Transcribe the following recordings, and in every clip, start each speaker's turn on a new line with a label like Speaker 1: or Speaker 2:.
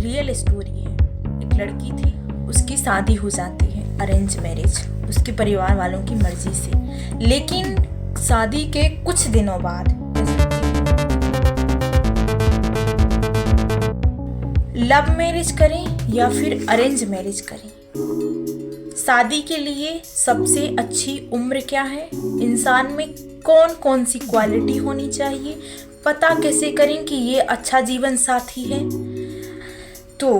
Speaker 1: Real story है। एक लड़की थी, उसकी शादी हो जाती है, अरेंज मैरिज, उसके परिवार वालों की मर्जी से। लेकिन शादी के कुछ दिनों बाद लव मैरिज करें या फिर अरेंज मैरिज करें, शादी के लिए सबसे अच्छी उम्र क्या है, इंसान में कौन कौन सी क्वालिटी होनी चाहिए, पता कैसे करें कि ये अच्छा जीवन साथी है। तो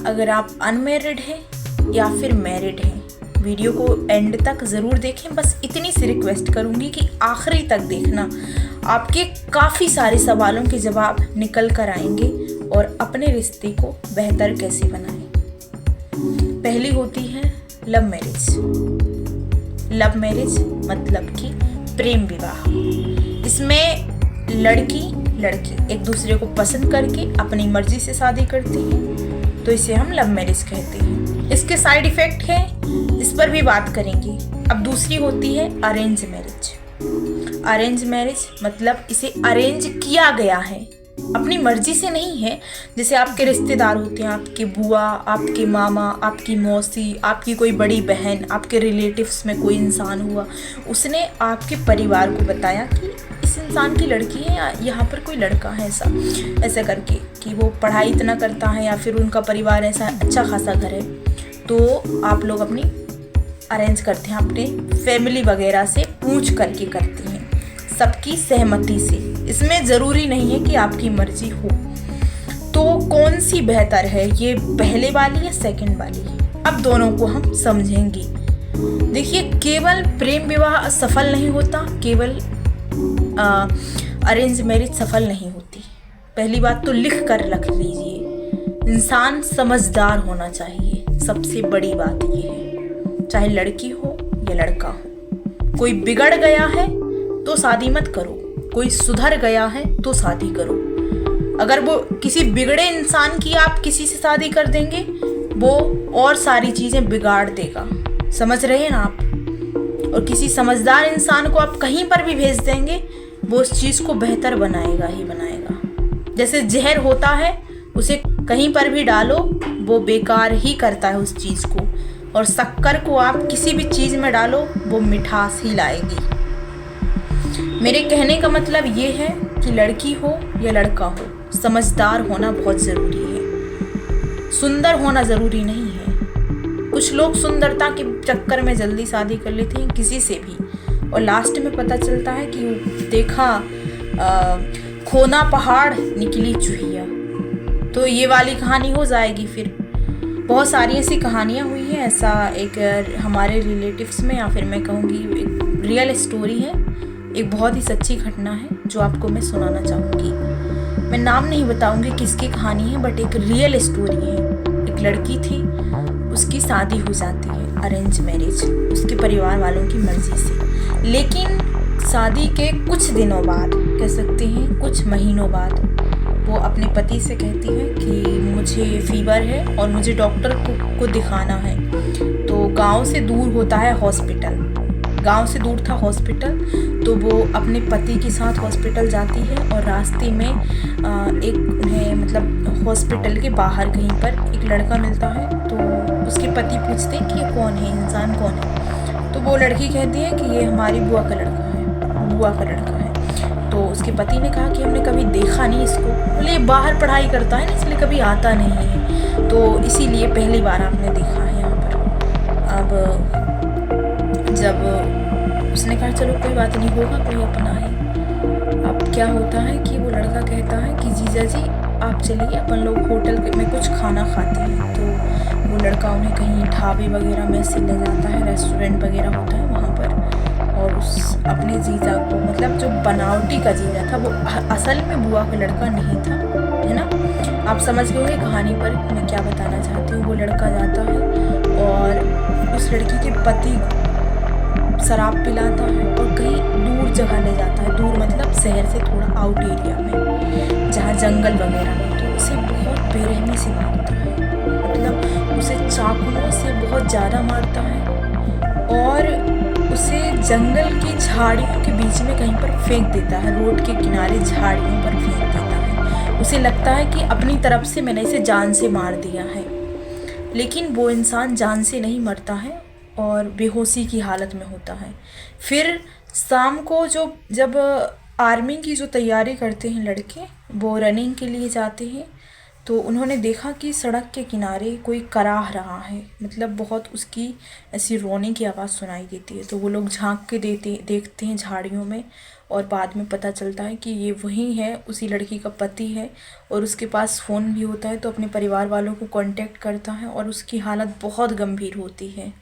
Speaker 1: अगर आप अनमैरिड हैं या फिर मैरिड हैं, वीडियो को एंड तक ज़रूर देखें। बस इतनी सी रिक्वेस्ट करूँगी कि आखिरी तक देखना, आपके काफ़ी सारे सवालों के जवाब निकल कर आएंगे और अपने रिश्ते को बेहतर कैसे बनाएं। पहली होती है लव मैरिज। लव मैरिज मतलब कि प्रेम विवाह। इसमें लड़की एक दूसरे को पसंद करके अपनी मर्जी से शादी करती है, तो इसे हम लव मैरिज कहते हैं। इसके साइड इफ़ेक्ट हैं, इस पर भी बात करेंगे। अब दूसरी होती है अरेंज मैरिज। अरेंज मैरिज मतलब इसे अरेंज किया गया है, अपनी मर्जी से नहीं है। जैसे आपके रिश्तेदार होते हैं, आपके बुआ, आपके मामा, आपकी मौसी, आपकी कोई बड़ी बहन, आपके रिलेटिव्स में कोई इंसान हुआ, उसने आपके परिवार को बताया कि इस इंसान की लड़की है या यहाँ पर कोई लड़का है, ऐसा करके कि वो पढ़ाई इतना करता है या फिर उनका परिवार ऐसा अच्छा खासा घर है, तो आप लोग अपनी अरेंज करते हैं, अपने फैमिली वगैरह से पूछ करके करते हैं, सबकी सहमति से। इसमें ज़रूरी नहीं है कि आपकी मर्जी हो। तो कौन सी बेहतर है, ये पहले वाली या सेकंड वाली? अब दोनों को हम समझेंगे। देखिए, केवल प्रेम विवाह सफल नहीं होता, केवल अरेंज मैरिज सफल नहीं होती। पहली बात तो लिख कर रख लीजिए, इंसान समझदार होना चाहिए, सबसे बड़ी बात ये है। चाहे लड़की हो या लड़का हो, कोई बिगड़ गया है तो शादी मत करो, कोई सुधर गया है तो शादी करो। अगर वो किसी बिगड़े इंसान की आप किसी से शादी कर देंगे, वो और सारी चीज़ें बिगाड़ देगा, समझ रहे हैं ना आप। और किसी समझदार इंसान को आप कहीं पर भी भेज देंगे, वो उस चीज़ को बेहतर बनाएगा ही बनाएगा। जैसे जहर होता है, उसे कहीं पर भी डालो वो बेकार ही करता है उस चीज़ को, और शक्कर को आप किसी भी चीज़ में डालो वो मिठास ही लाएगी। मेरे कहने का मतलब ये है कि लड़की हो या लड़का हो, समझदार होना बहुत ज़रूरी है। सुंदर होना ज़रूरी नहीं है। कुछ लोग सुंदरता के चक्कर में जल्दी शादी कर लेते हैं किसी से भी, और लास्ट में पता चलता है कि देखा खोना पहाड़ निकली चूहिया। तो ये वाली कहानी हो जाएगी। फिर बहुत सारी ऐसी कहानियाँ हुई हैं। ऐसा एक हमारे रिलेटिव्स में, या फिर मैं कहूँगी एक रियल स्टोरी है, एक बहुत ही सच्ची घटना है जो आपको मैं सुनाना चाहूँगी। मैं नाम नहीं बताऊँगी किसकी कहानी है, बट एक रियल स्टोरी है। एक लड़की थी, उसकी शादी हो जाती है, अरेंज मैरिज, उसके परिवार वालों की मर्जी से। लेकिन शादी के कुछ दिनों बाद, कह सकते हैं कुछ महीनों बाद, वो अपने पति से कहती है कि मुझे फीवर है और मुझे डॉक्टर को दिखाना है। तो गांव से दूर होता है हॉस्पिटल, गांव से दूर था हॉस्पिटल। तो वो अपने पति के साथ हॉस्पिटल जाती है, और रास्ते में एक उन्हें मतलब हॉस्पिटल के बाहर कहीं पर एक लड़का मिलता है। तो उसके पति पूछते हैं कि ये कौन है, इंसान कौन है। तो वो लड़की कहती है कि ये हमारी बुआ का लड़का है, बुआ का लड़का है। तो उसके पति ने कहा कि हमने कभी देखा नहीं इसको, बोले ये बाहर पढ़ाई करता है ना, इसलिए कभी आता नहीं है, तो इसीलिए पहली बार आपने देखा है यहाँ पर। अब जब उसने कहा चलो कोई बात नहीं, होगा कोई अपना है। अब क्या होता है कि वो लड़का कहता है कि जीजा जी आप चलिए, अपन लोग होटल में कुछ खाना खाते हैं। तो वो लड़का उन्हें कहीं ढाबे वगैरह में से ले जाता है, रेस्टोरेंट वगैरह होता है वहाँ पर, और उस अपने जीजा को, मतलब जो बनावटी का जीजा था, वो असल में बुआ का लड़का नहीं था, है ना। आप समझ गए होंगे कहानी पर मैं क्या बताना चाहती हूँ। वो लड़का जाता है और उस लड़की के पति शराब पिलाता है और कहीं दूर जगह ले जाता है, दूर मतलब शहर से थोड़ा आउट एरिया में, जहाँ जंगल वगैरह में। तो उसे बहुत बेरहमी से मारता है, मतलब उसे चाकुओं से बहुत ज़्यादा मारता है, और उसे जंगल की झाड़ियों के बीच में कहीं पर फेंक देता है, रोड के किनारे झाड़ियों पर फेंक देता है। उसे लगता है कि अपनी तरफ से मैंने इसे जान से मार दिया है, लेकिन वो इंसान जान से नहीं मरता है और बेहोशी की हालत में होता है। फिर शाम को जब आर्मी की जो तैयारी करते हैं लड़के, वो रनिंग के लिए जाते हैं, तो उन्होंने देखा कि सड़क के किनारे कोई कराह रहा है, मतलब बहुत उसकी ऐसी रोने की आवाज़ सुनाई देती है। तो वो लोग झांक के देखते हैं झाड़ियों में, और बाद में पता चलता है कि ये वही है, उसी लड़की का पति है, और उसके पास फ़ोन भी होता है। तो अपने परिवार वालों को कांटेक्ट करता है और उसकी हालत बहुत गंभीर होती है,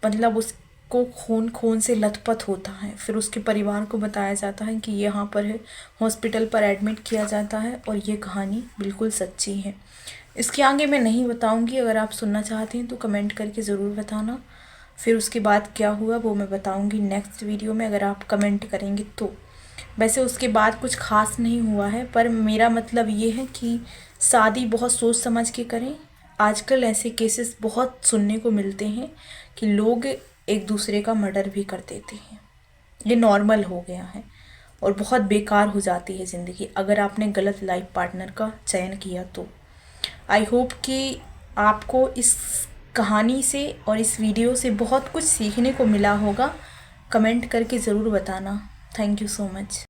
Speaker 1: मतलब उसको खून से लथपथ होता है। फिर उसके परिवार को बताया जाता है कि ये यहाँ पर है, हॉस्पिटल पर एडमिट किया जाता है, और ये कहानी बिल्कुल सच्ची है। इसके आगे मैं नहीं बताऊंगी, अगर आप सुनना चाहते हैं तो कमेंट करके ज़रूर बताना। फिर उसके बाद क्या हुआ वो मैं बताऊंगी नेक्स्ट वीडियो में, अगर आप कमेंट करेंगे तो। वैसे उसके बाद कुछ खास नहीं हुआ है, पर मेरा मतलब ये है कि शादी बहुत सोच समझ के करें। आजकल ऐसे केसेस बहुत सुनने को मिलते हैं कि लोग एक दूसरे का मर्डर भी कर देते हैं। ये नॉर्मल हो गया है और बहुत बेकार हो जाती है ज़िंदगी अगर आपने गलत लाइफ पार्टनर का चयन किया तो। आई होप कि आपको इस कहानी से और इस वीडियो से बहुत कुछ सीखने को मिला होगा। कमेंट करके ज़रूर बताना। Thank you so much.